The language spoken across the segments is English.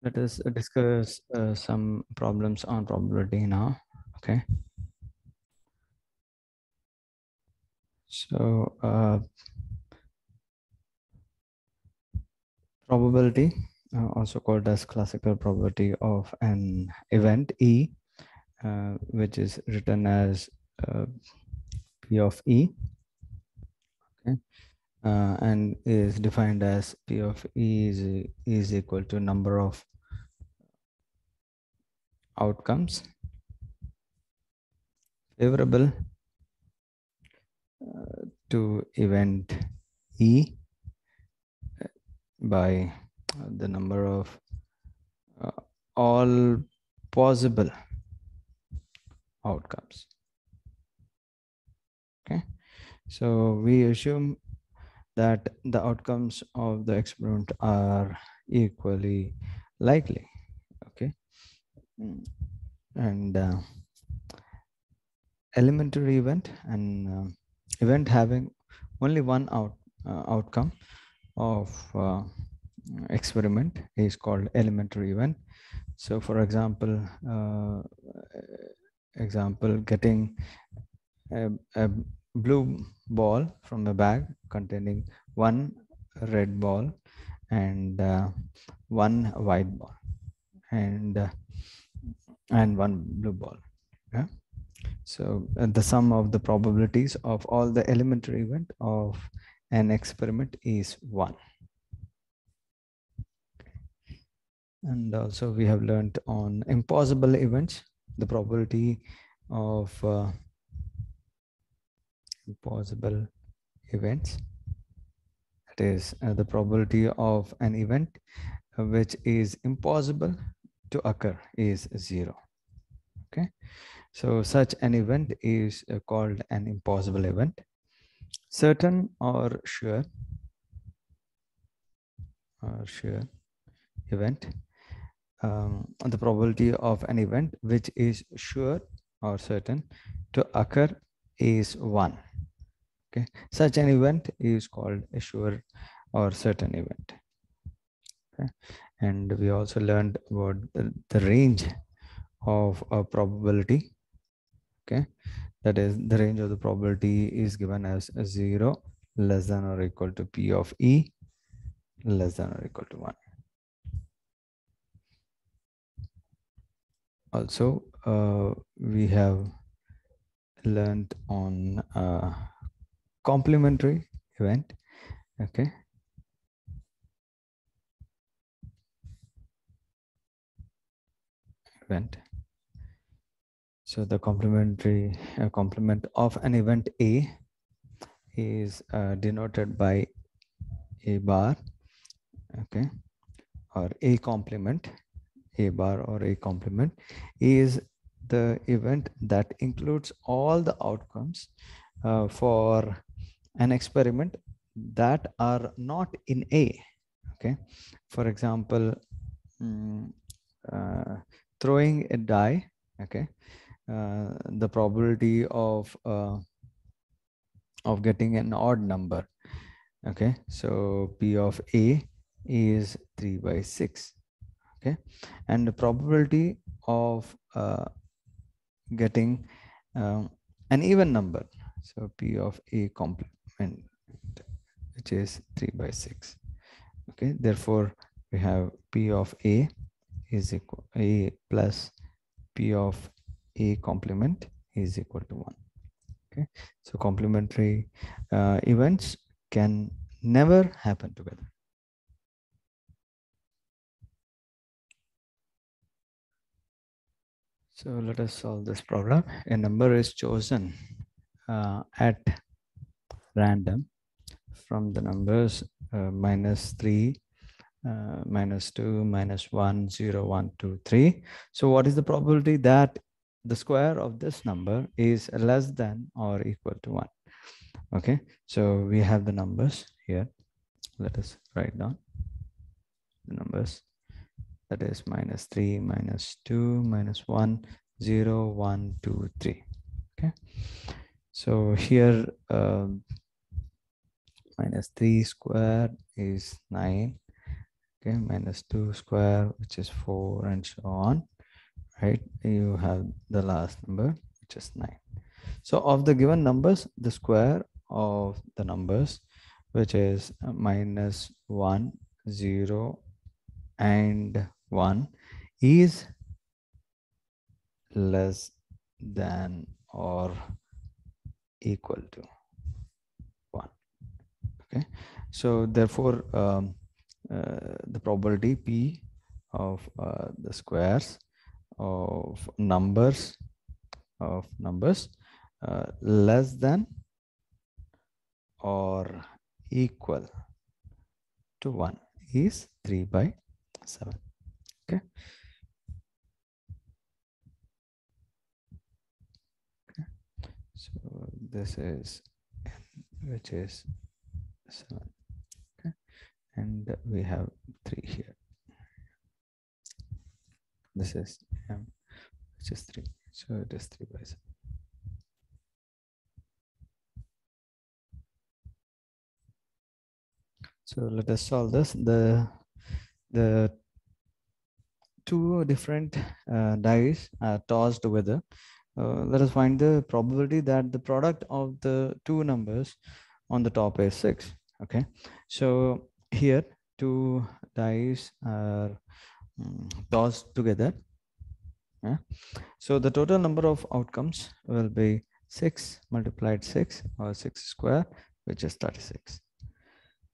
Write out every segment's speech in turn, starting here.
Let us discuss some problems on probability now. Okay. So probability, also called as classical probability of an event E, which is written as P of E. Okay. And is defined as P of E is equal to number of outcomes favorable to event E by the number of all possible outcomes. Okay, so we assume that the outcomes of the experiment are equally likely. Okay, and elementary event, and event having only one outcome of experiment is called elementary event. So for example, getting a blue ball from a bag containing one red ball and one white ball and one blue ball. Yeah. So the sum of the probabilities of all the elementary event of an experiment is 1. And also we have learned on impossible events, the probability of impossible events, that is the probability of an event which is impossible to occur is 0. Okay, so such an event is called an impossible event. Certain or sure event, the probability of an event which is sure or certain to occur is 1. Okay, such an event is called a sure or certain event. Okay, and we also learned about the range of a probability. Okay, that is, the range of the probability is given as 0 less than or equal to P of E less than or equal to 1. Also, we have learned on complementary event. Okay, event. So the complementary complement of an event A is denoted by A bar. Okay, or A complement. A bar or A complement is the event that includes all the outcomes for an experiment that are not in A. Okay, for example, throwing a die. Okay, the probability of getting an odd number. Okay, so P of A is 3/6. Okay, and the probability of getting an even number, so P of A complement, which is 3/6. Okay, therefore we have P of A is equal A plus P of A complement is equal to 1. Okay, so complementary events can never happen together. So let us solve this problem. A number is chosen at random from the numbers -3, -2, -1, 0, 1, 2, 3. So what is the probability that the square of this number is less than or equal to 1? Okay, so we have the numbers here. Let us write down the numbers. That is -3, -2, -1, 0, 1, 2, 3. Okay, so here -3 square is 9. okay, minus 2 square, which is 4, and so on, right? You have the last number, which is 9. So of the given numbers, the square of the numbers, which is minus 1, 0, and 1, is less than or equal to 1. Okay, so therefore the probability P of the squares of numbers less than or equal to 1 is 3/7. Okay. So this is n, which is 7. Okay, and we have 3 here. This is m, which is 3. So it is 3/7. So let us solve this. The two different dice are tossed together. Let us find the probability that the product of the two numbers on the top is 6. Okay, so here two dice are tossed together. Yeah? So the total number of outcomes will be 6 multiplied 6, or 6 square, which is 36.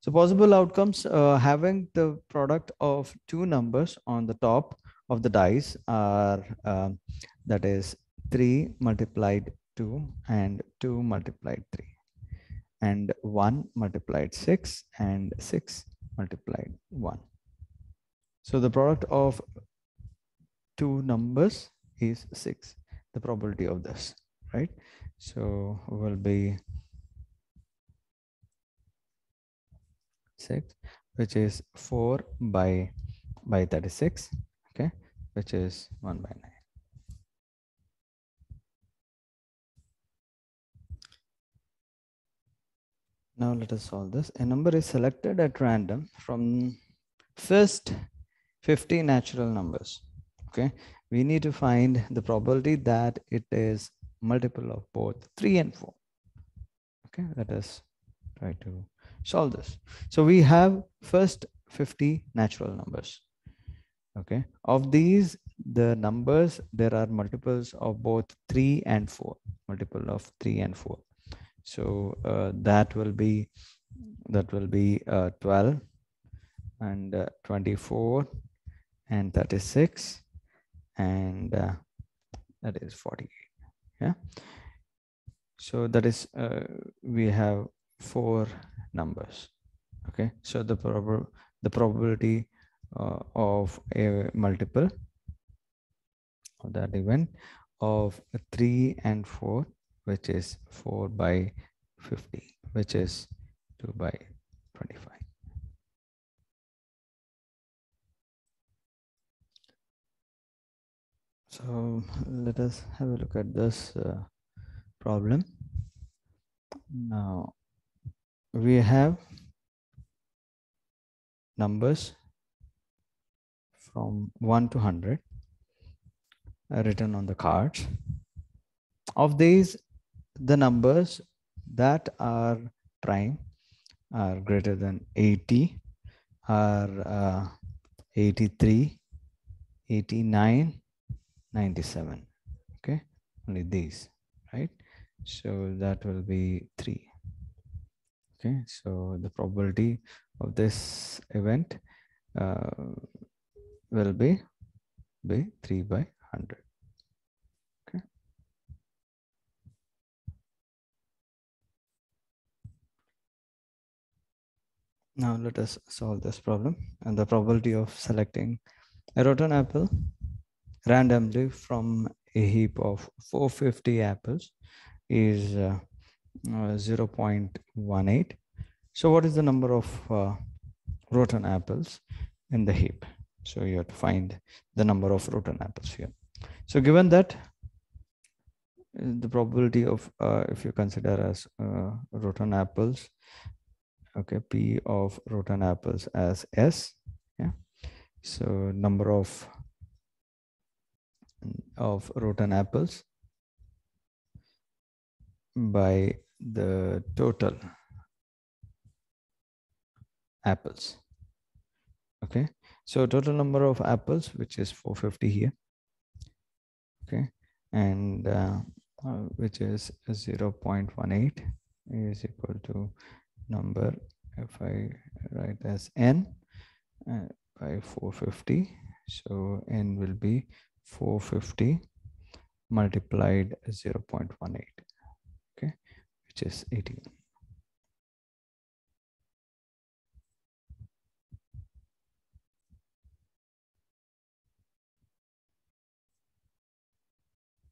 So possible outcomes having the product of two numbers on the top of the dice are that is 3 multiplied 2 and 2 multiplied 3, and 1 multiplied 6 and 6 multiplied 1. So the product of two numbers is 6, the probability of this, right? So will be 6, which is 4 by 36, okay, which is 1/9. Now let us solve this. A number is selected at random from first 50 natural numbers. Okay, we need to find the probability that it is multiple of both 3 and 4. Okay, let us try to solve this. So we have first 50 natural numbers. Okay, of these, the numbers, there are multiples of both 3 and 4, multiple of 3 and 4. So that will be 12 and 24 and 36 and that is 48. Yeah, so that is we have 4 numbers. Okay, so the probability of a multiple of that event of 3 and 4, which is 4 by 50, which is 2 by 25. So let us have a look at this problem. Now we have numbers from 1 to 100 written on the cards. Of these, the numbers that are prime are greater than 80, are 83, 89, 97. Okay, only these, right? So that will be 3. Okay, so the probability of this event will be 3 by 100. Okay. Now let us solve this problem. And the probability of selecting a rotten apple randomly from a heap of 450 apples is 0.18. So what is the number of rotten apples in the heap? So you have to find the number of rotten apples here. So given that the probability of if you consider as rotten apples, okay, P of rotten apples as S Yeah. So number of rotten apples by the total apples. Okay. So total number of apples, which is 450 here. Okay. And which is 0.18 is equal to number, if I write as n by 450. So n will be 450 multiplied 0.18, okay, which is 81.